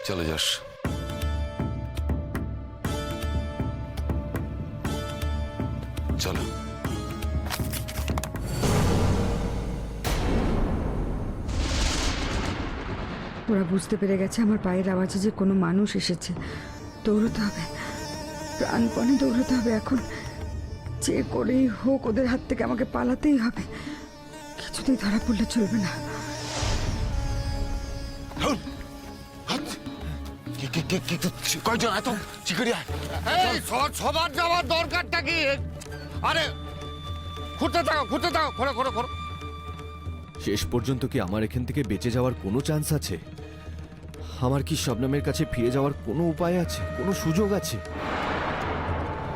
চলে যাস। চলো। ওরা বুঝতে পেরে গেছে আমার পায়ের আওয়াজে যে কোনো মানুষ এসেছে। দৌড়তে হবে, প্রাণপণে দৌড়তে হবে এখন। যে করেই হোক ওদের হাত থেকে আমাকে পালাতেই হবে, কিছুতেই ধরা পড়লে চলবে না। কয়জন এত চিকারি? সবার যাওয়ার দরকারটা কি? আরে ঘুরতে থাকো, ঘুরতে থাকো, ঘোরো ঘোরো ঘোরো। শেষ পর্যন্ত কি আমার এখান থেকে বেঁচে যাওয়ার কোনো চান্স আছে? আমার কি শবনমের কাছে ফিরে যাওয়ার কোনো উপায় আছে, কোনো সুযোগ আছে?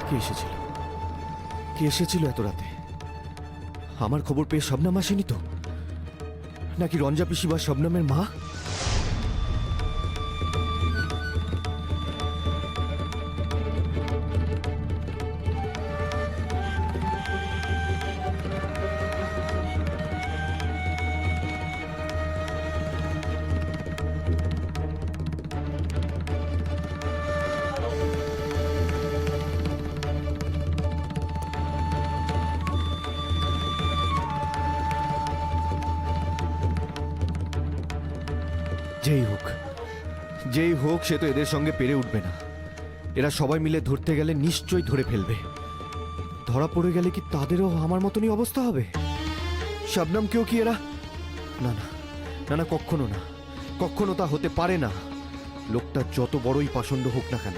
কে এসেছিল? কে এসেছিল এত রাতে? আমার খবর পেয়ে শবনম আসেনি তো? নাকি রঞ্জা পিসি বা শবনমের মা? যেই হোক সে তো এদের সঙ্গে পেরে উঠবে না। এরা সবাই মিলে ধরতে গেলে নিশ্চয়ই ধরে ফেলবে। ধরা পড়ে গেলে কি তাদেরও আমার মতনই অবস্থা হবে? শবনমকেও কি এরা? না না না না, কখনো না, কখনো তা হতে পারে না। লোকটা যত বড়ই পাষণ্ড হোক না কেন,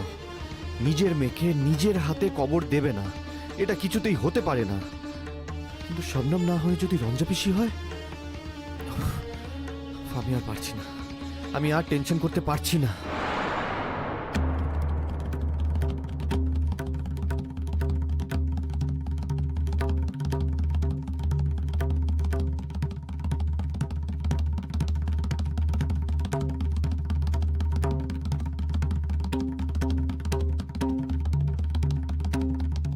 নিজের মেয়েকে নিজের হাতে কবর দেবে না, এটা কিছুতেই হতে পারে না। কিন্তু শবনম না হয়ে যদি রঞ্জা পিসি হয়, আমি আর পারছি না, আমি আর টেনশন করতে পারছি না।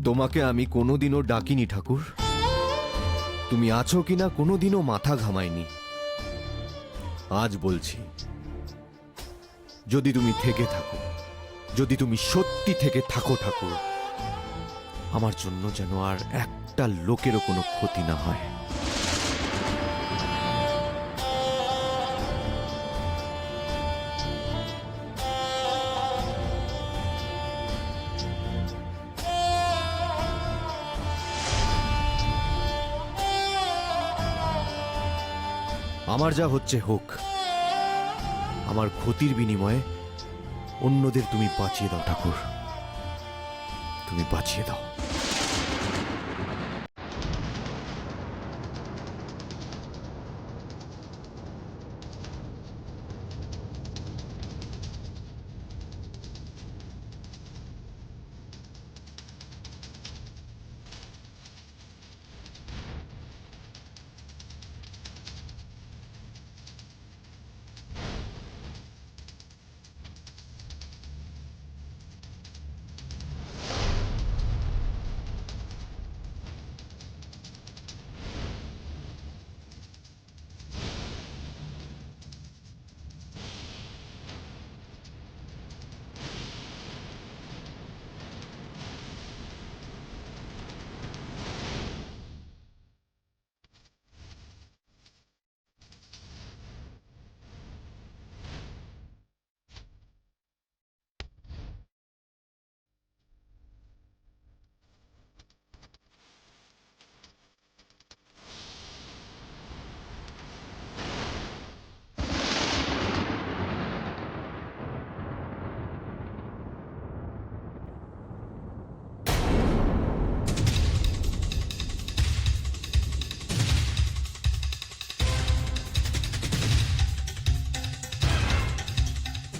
তোমাকে আমি কোনোদিনও ডাকিনি ঠাকুর, তুমি আছো কিনা কোনোদিনও মাথা ঘামাইনি। আজ বলছি, যদি তুমি থেকে থাকো, যদি তুমি সত্যি থেকে থাকো ঠাকুর, আমার জন্য যেন আর একটা লোকেরও কোনো ক্ষতি না হয়। আমার যা হচ্ছে হোক, আমার ক্ষতির বিনিময়ে অন্যদের তুমি বাঁচিয়ে দাও ঠাকুর, তুমি বাঁচিয়ে দাও।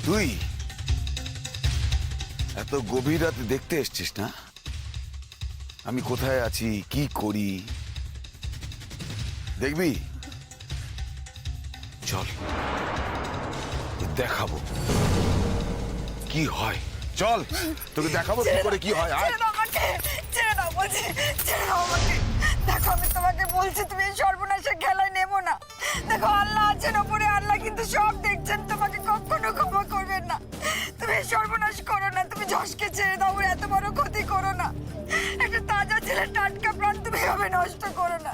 তুই এত গভীর রাতে দেখতে এসছিস না আমি কোথায় আছি, কি করি? দেখবি? চল দেখাবো কি হয়। চল তোকে দেখাবো কি করে কি হয়। আয় দেখো আমি তোমাকে বলছি, তুমি এই সর্বনাশের খেলায় নেমো না। দেখো আল্লাহ আছেন ওপরে, আল্লাহ কিন্তু সব দেখছেন, তোমাকে কখনো ক্ষমা করবেন না। নষ্ট করো না।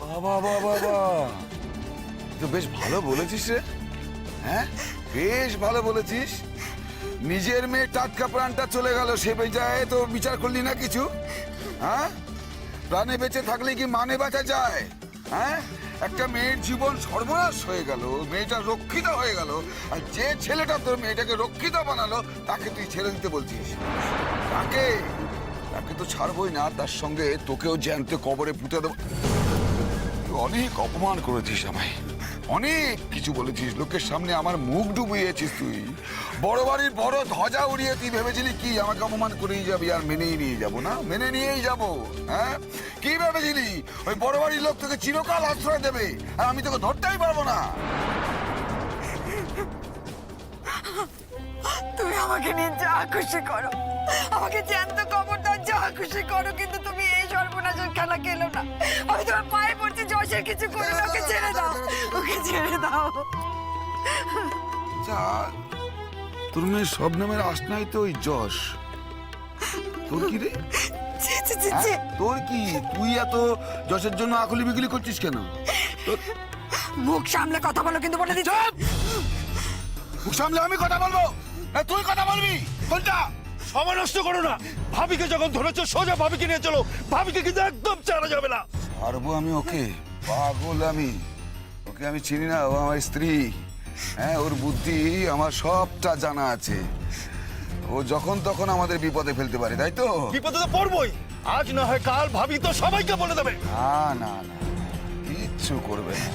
বাবা বাবা বাবা, তো বেশ ভালো বলেছিস রে। হ্যাঁ, বেশ ভালো বলেছিস। নিজের মেয়ে টাটকা প্রাণটা চলে গেল, সে বেজায় তো বিচার করলি না কিছু? হ্যাঁ, প্রাণে বেঁচে থাকলে কি মানে বাঁচা যায়? হ্যাঁ, একটা মেয়ের জীবন সর্বনাশ হয়ে গেল, মেয়েটা রক্ষিত হয়ে গেল, আর যে ছেলেটা তোর মেয়েটাকে রক্ষিত বানালো তাকে তুই ছেড়ে দিতে বলছিস? তাকে তাকে তো ছাড়বই না, তার সঙ্গে তোকেও জ্যান্ত কবরে পুঁতে দেবো। তুই অনেক অপমান করেছিস আমায়, অনেক কিছু বলেছিস, লোকের সামনে আমার মুখ ডুবিয়েছিস। তুই বড় বাড়ির বড় ধ্বজা উড়িয়ে তুই ভেবেছিলি কি আমাকে অপমান করেই যাবি আর মেনেই নিয়ে যাবো? না, মেনে নিয়েই যাবো। হ্যাঁ, কি ভেবেছিলি ওই বড় বাড়ির লোক তোকে চিরকাল আশ্রয় দেবে আর আমি তোকে ধরতেই পারবো না? তুমি আমাকে নিয়ে যা খুশি করো, আমাকে জ্যান্ত কবর দাও, যা খুশি করো, কিন্তু তুমি এই সর্বনাশের খেলা খেলো না। আমি তোমার পায়ে পড়ছি, যশের কিছু করো না, ওকে ছেড়ে দাও, ওকে ছেড়ে দাও। যা, তোর মেয়ের সব নামের আসনাই তো ওই যশ। তোর কি রে? ছি, ছি, ছি, ছি। তোর কি? তুই এত যশের জন্য আকুলি বিকুলি করছিস কেন? মুখ সামলে কথা বলো, কিন্তু বলে দিচ্ছি মুখ সামলে আমি কথা বলবো না তুই কথা বলবি? কোনটা? সময় নষ্ট করো না। ভাবিকে যখন ধরেছো সোজা ভাবিকে নিয়ে চলো, ভাবিকে কিন্তু একদম ছাড়া যাবে না। পারবো আমি ওকে? পাগল আমি? ওকে আমি চিনি না, ও আমার স্ত্রী। হ্যাঁ, ওর বুদ্ধি আমার সবটা জানা আছে। ও যখন তখন আমাদের বিপদে ফেলতে পারে, তাই তো? বিপদে তো পড়বই, আজ না হয় কাল ভাবি তো সবাইকে বলে দেবে। না না না, কিচ্ছু করবে না।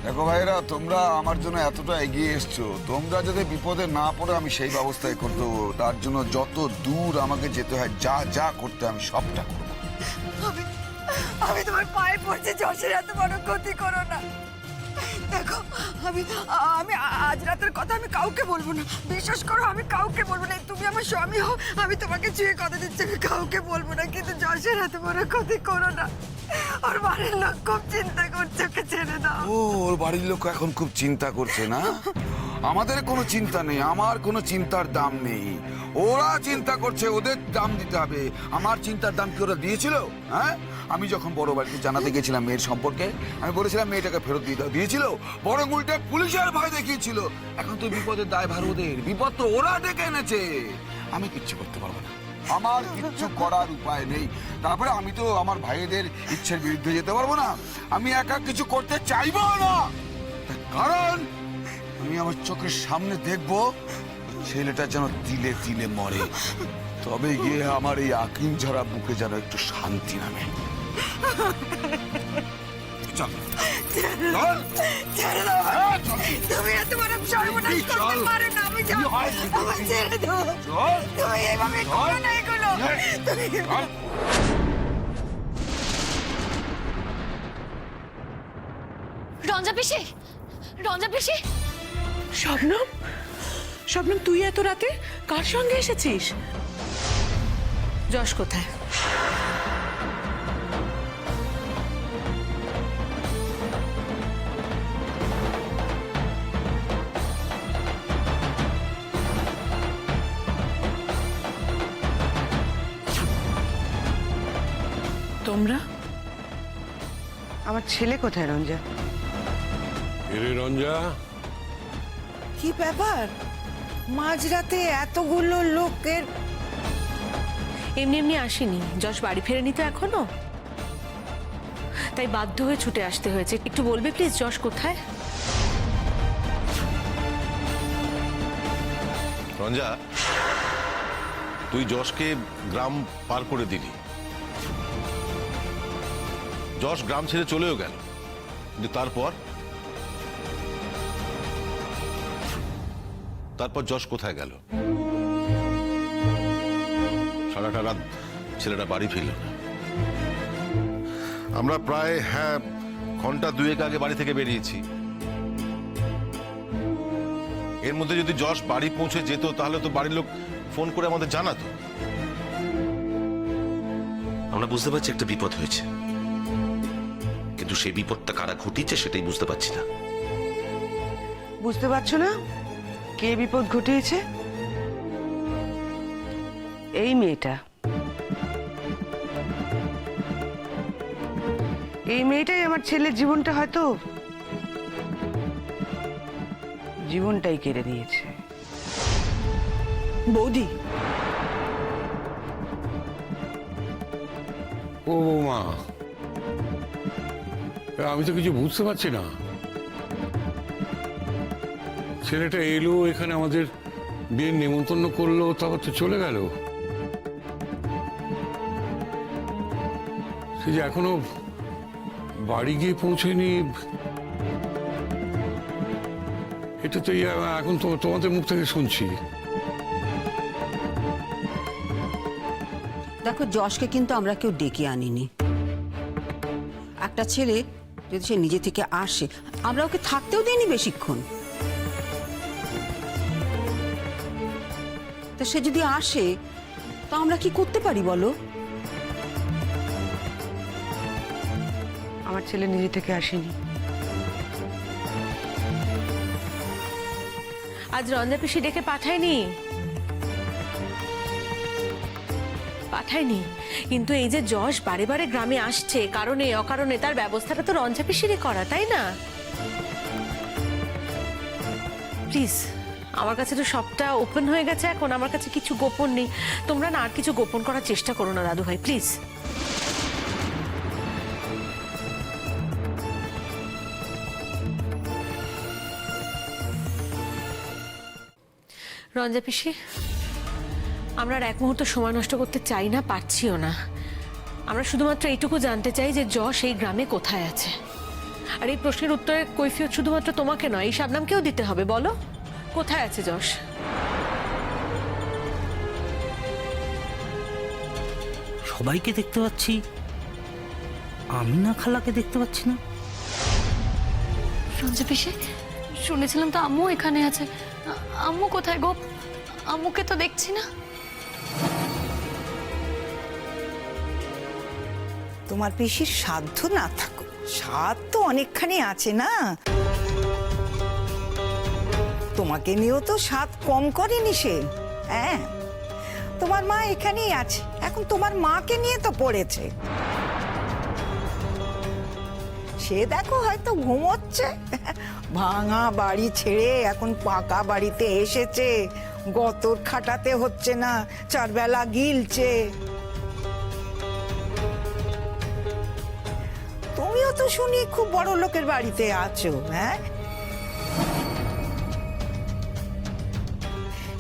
দেখো ভাইরা, তোমরা আমার জন্য এতটা এগিয়ে এসছো, তোমরা যদি বিপদে না পড়ে আমি সেই ব্যবস্থাই করতে হবো। তার জন্য যত দূর আমাকে যেতে হয়, যা যা করতে আমি সবটা করবো। আমি তোমার পায়ে পড়ছি, যশের এত বড় ক্ষতি করো না। দেখো, আমি আমি আজ রাতের কথা আমি কাউকে বলবো না, বিশ্বাস করো, আমি কাউকে বলবো না। তুমি আমার স্বামী হও, আমি তোমাকে ছুঁয়ে কথা দিচ্ছি, আমি কাউকে বলবো না, কিন্তু যশের এত বড় ক্ষতি করো না। ওর বাড়ির লোক খুব চিন্তা করছে, ওকে ছেড়ে দাও। ও, ওর বাড়ির লোক এখন খুব চিন্তা করছে না? আমাদের কোনো চিন্তা নেই, আমার কোনো চিন্তার দাম নেই। ওরা চিন্তা করছে, ওদের দাম দিতে হবে। আমার চিন্তার দাম কি ওরা দিয়েছিল? হ্যাঁ, আমি যখন বড় বাড়িতে জানাতে গেছিলাম মেয়ের সম্পর্কে, আমি বলেছিলাম মেয়েটাকে ফেরত দিয়েছিল, বরং উল্টে পুলিশের ভয় দেখিয়েছিল। এখন তো বিপদের দায়ভার ওদের, বিপদ তো ওরা ডেকে এনেছে। আমি কিচ্ছু করতে পারবো না, আমার কিচ্ছু করার উপায় নেই। তারপরে আমি তো আমার ভাইদের ইচ্ছের বিরুদ্ধে যেতে পারবো না, আমি একা কিছু করতে চাইবো না। কারণ আমি আমার চোখের সামনে দেখবো ছেলেটা যেন তিলে তিলে মরে, তবে গিয়ে আমার এই আকিম ঝরা বুকে যেন একটু শান্তি নামে। চল, চল। ছেড়ে দাও। হ্যাঁ, চল। তুমি এত বড় সর্বনাশ চল। করতে পারো না, আমি জানি। আমার ছেড়ে দাও। চল। তুমি এভাবে করো না এগুলো। তুমি চল। রঞ্জা পিসি, রঞ্জা পিসি, শবনম, শবনম, তুই এত রাতে কার সঙ্গে এসেছিস? যশ কোথায়? তোমরা? আমার ছেলে কোথায় রঞ্জা? এরে রঞ্জা, কি ব্যাপার মাঝরাতে এতগুলো লোকের? এমনি এমনি আসেনি, যশ বাড়ি ফেরেনি তো এখনো, তাই বাধ্য হয়ে ছুটে আসতে হয়েছে। একটু বলবে প্লিজ যশ কোথায়? রঞ্জা, তুই যশকে গ্রাম পার করে দিলি, যশ গ্রাম ছেড়ে চলেও গেল, কিন্তু তারপর যশ কোথায় গেল? সারাটা রাত ছেলেটা বাড়ি ফিরল না। আমরা প্রায় ঘন্টা দুয়েক আগে বাড়ি থেকে বেরিয়েছি। এর মধ্যে যদি যশ বাড়ি পৌঁছে যেত তাহলে তো বাড়ির লোক ফোন করে আমাদের জানাতো। আমরা বুঝতে পারছি একটা বিপদ হয়েছে, কিন্তু সেই বিপদটা কারা ঘটিয়েছে সেটাই বুঝতে পারছি না। বুঝতে পারছো না কে বিপদ ঘটিয়েছে? এই মেয়েটা। এই মেয়েটাই আমার ছেলের জীবনটা হয়তো জীবনটাই কেড়ে নিয়েছে। বৌদি, ও বৌমা, আমি তো কিছু বুঝতে পারছি না। ছেলেটা এলো এখানে, আমাদের বিয়ের নেমন্তন্ন করলো, তারপর তো চলে গেল। সে যে এখনো বাড়ি গিয়ে পৌঁছেনি, এটা তো এখন তোমাদের মুখ থেকে শুনছি। দেখো, যশকে কিন্তু আমরা কেউ ডেকে আনিনি। একটা ছেলে যদি সে নিজে থেকে আসে, আমরা ওকে থাকতেও দিইনি বেশিক্ষণ। তো সে যদি আসে, তো আমরা কি করতে পারি বলো? আমার ছেলে নিজে থেকে আসেনি। আজ রঞ্জা পিসি ডেকে পাঠায়নি, কিন্তু এই যে যশ বারে বারে গ্রামে আসছে কারণে অকারণে, তার ব্যবস্থাটা তো রঞ্জা পিসিরই করা, তাই না? প্লিজ, আমার কাছে তো সবটা ওপেন হয়ে গেছে এখন, আমার কাছে কিছু গোপন নেই। তোমরা না আর কিছু গোপন করার চেষ্টা করো না দাদু ভাই, প্লিজ। রঞ্জা পিসি, আমরা আর এক মুহূর্ত সময় নষ্ট করতে চাই না, পারছিও না। আমরা শুধুমাত্র এইটুকু জানতে চাই যে যশ এই গ্রামে কোথায় আছে। আর এই প্রশ্নের উত্তরের কৈফিয়ত শুধুমাত্র তোমাকে নয়, এই শাবনামকেও দিতে হবে। বলো, কোথায় আছে যশ? সবাইকে দেখতে পাচ্ছি, আমি না খালাকে দেখতে পাচ্ছি না। রঞ্জা পিসি, শুনেছিলাম তো আম্মু এখানে আছে। আম্মু কোথায় গো? আম্মুকে তো দেখছি না। তোমার পিসির সাধ্য না থাকুক, স্বাদ তো অনেকখানি আছে না। তোমাকে নিয়েও তো স্বাদ কম করেনি সে। হ্যাঁ, তোমার মা এখানেই আছে, এখন তোমার মাকে নিয়ে তো পড়েছে। সে দেখো হয়তো ঘুমোচ্ছে, ভাঙা বাড়ি ছেড়ে এখন পাকা বাড়িতে এসেছে, গতর খাটাতে হচ্ছে না, চারবেলা গিলছে। তুমিও তো শুনি খুব বড় লোকের বাড়িতে আছো। হ্যাঁ,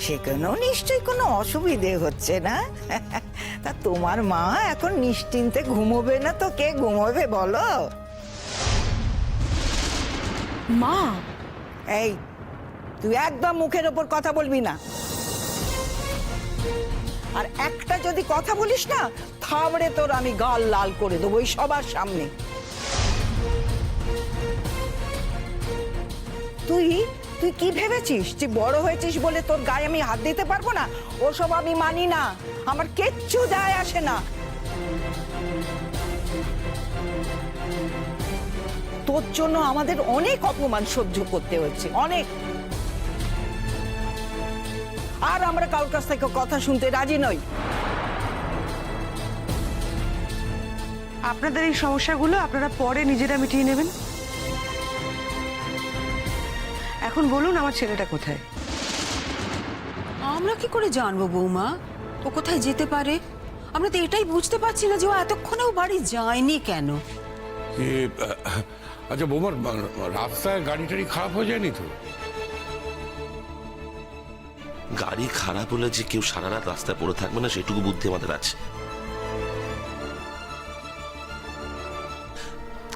সেখানেও নিশ্চয়ই কোনো অসুবিধে হচ্ছে না। তা তোমার মা এখন নিশ্চিন্তে ঘুমোবে না তো কে ঘুমোবে বলো? মা, এই, তুই একদম মুখের ওপর কথা বলবি না। আর একটা যদি কথা বলিস না, থামড়ে তোর আমি গাল লাল করে দেবো এই সবার সামনে। তুই তুই কি ভেবেছিস যে বড় হয়েছিস বলে তোর গায়ে আমি হাত দিতে পারবো না? ওসব আমি মানি না, আমার কিচ্ছু যায় আসে না। তোর জন্য আমাদের অনেক অপমান সহ্য করতে হচ্ছে, অনেক। আর আমরা কারোর কাছ থেকে কথা শুনতে রাজি নই। আপনাদের এই সমস্যাগুলো আপনারা পরে নিজেরা মিটিয়ে নেবেন। এখন বলুন, আমার ছেলেটা কোথায়? আমরা কি করে জানবো বৌমা ও কোথায় যেতে পারে? আমরা তো এটাই বুঝতে পারছি না যে ও এতক্ষণেও বাড়ি যায়নি কেন। আচ্ছা বৌমার রাস্তায় গাড়ি টাড়ি খারাপ হয়ে যায়নি তো? গাড়ি খারাপ হলে যে কেউ সারা রাত রাস্তায় পড়ে থাকবে না, সেটুকু বুদ্ধি আমাদের আছে।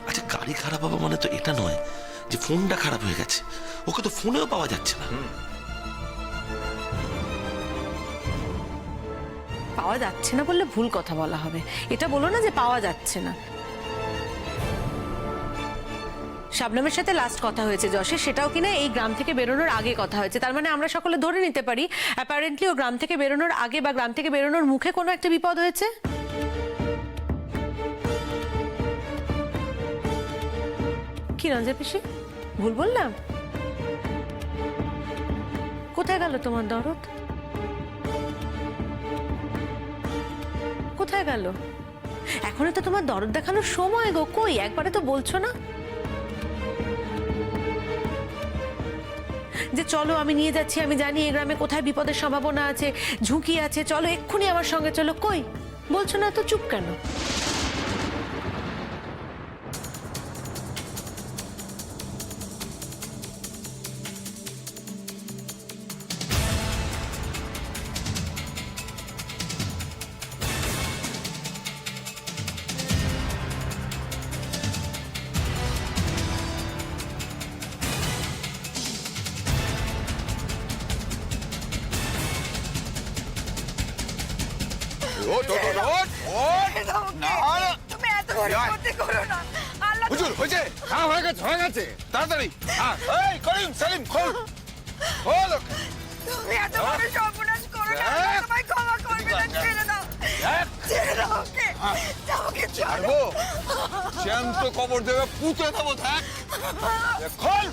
আচ্ছা, গাড়ি খারাপ হওয়া মানে তো এটা নয় যে ফোনটা খারাপ হয়ে গেছে। ওকে তো ফোনেও পাওয়া যাচ্ছে না। পাওয়া যাচ্ছে না বললে ভুল কথা বলা হবে। এটা বলো না যে পাওয়া যাচ্ছে না। শাবনামের সাথে লাস্ট কথা হয়েছে যশের, সেটাও কিনা এই গ্রাম থেকে বেরোনোর আগে কথা হয়েছে। তার মানে আমরা সকলে ধরে নিতে পারি অ্যাপারেন্টলি ও গ্রাম থেকে বেরোনোর আগে বা গ্রাম থেকে বেরোনোর মুখে কোনো একটা বিপদ হয়েছে। কি রঞ্জা পিসি, ভুল বললাম? কোথায় গেল তোমার দরদ? কোথায় গেল? এখনো তো তোমার দরদ দেখানোর সময় গো, কই একবারে তো বলছো না যে চলো আমি নিয়ে যাচ্ছি, আমি জানি এই গ্রামে কোথায় বিপদের সম্ভাবনা আছে, ঝুঁকি আছে, চলো এক্ষুনি আমার সঙ্গে চলো, কই বলছো না তো, চুপ কেন? ওঠ, ওঠ, ওঠ, ওঠ, ওঠ। না, না। তুমি এত বড় আয়। ক্ষতি করো না। আল্লাহ হুজুর, হয়েছে? হ্যাঁ হয়ে গেছে হয়ে গেছে। তাড়াতাড়ি। এই, করিম, সেলিম, খোল। খোল ওকে। তুমি এত বড় সর্বনাশ করো না। দেখ। তোমায় ক্ষমা করবে না, ছেড়ে দাও। দেখ। ছেড়ে দাও ওকে। যাও ওকে ছাড়ো। ছাড়বো? জ্যান্ত কবর দেবে, পুঁতে দেবো, দেখ। দেখ, খোল।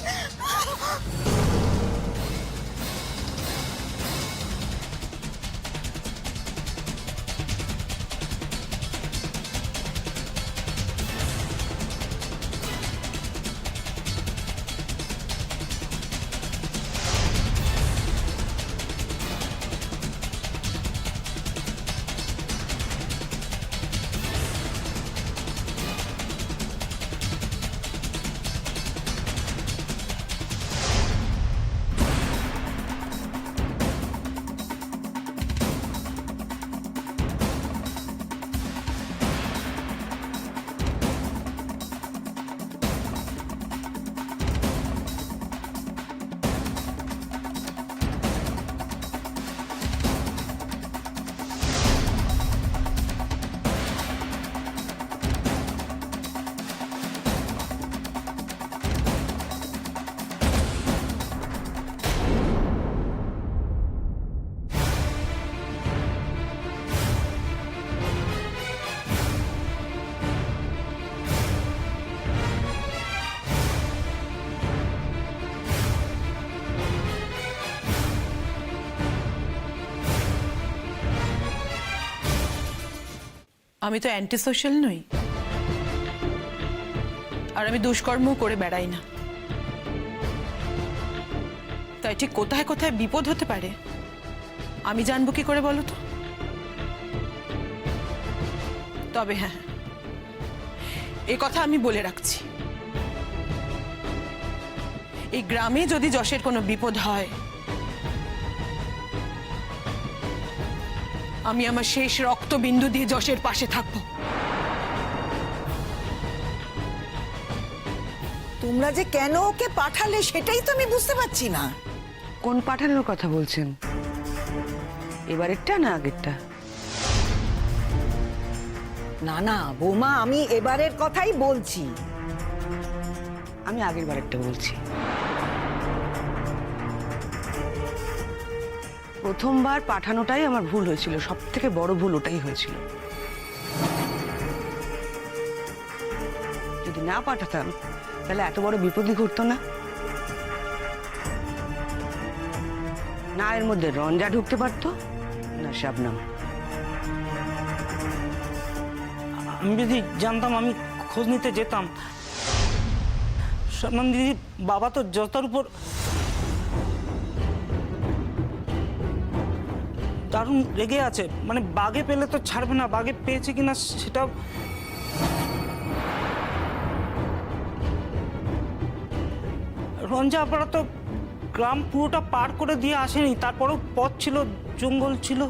আমি তো অ্যান্টি সোশ্যাল নই, আর আমি দুষ্কর্ম করে বেড়াই না। তাই ঠিক কোথায় কোথায় বিপদ হতে পারে আমি জানবো কি করে বলো তো? তবে হ্যাঁ, এ কথা আমি বলে রাখছি, এই গ্রামে যদি যশের কোনো বিপদ হয়, আমি আমার শেষ রক্তবিন্দু দিয়ে যশের পাশে থাকবো। তোমরা যে কেন ওকে পাঠালে সেটাই তো আমি বুঝতে পারছি না। কোন পাঠানোর কথা বলছেন? এবারেরটা না আগেরটা? না না বৌমা, আমি এবারের কথাই বলছি। আমি আগের বারেরটা বলছি। প্রথমবার পাঠানোটাই আমার ভুল হয়েছিল, সব থেকে বড় ভুল ওটাই হয়েছিল। যদি না পাঠাতাম তাহলে এত বড় বিপদই ঘটতো না। না এর মধ্যে রঞ্জা ঢুকতে পারতো, না শাবনাম। আমি যদি জানতাম আমি খোঁজ নিতে যেতাম। শবনম দিদি, বাবা তো জতার উপর দারুণ রেগে আছে, মানে বাগে পেলে তো ছাড়বে না, বাগে পেয়েছে কিনা সেটাও। রঞ্জা আপারা তো গ্রাম পুরোটা পার করে দিয়ে আসেনি, তারপরেও পথ ছিল, জঙ্গল ছিল।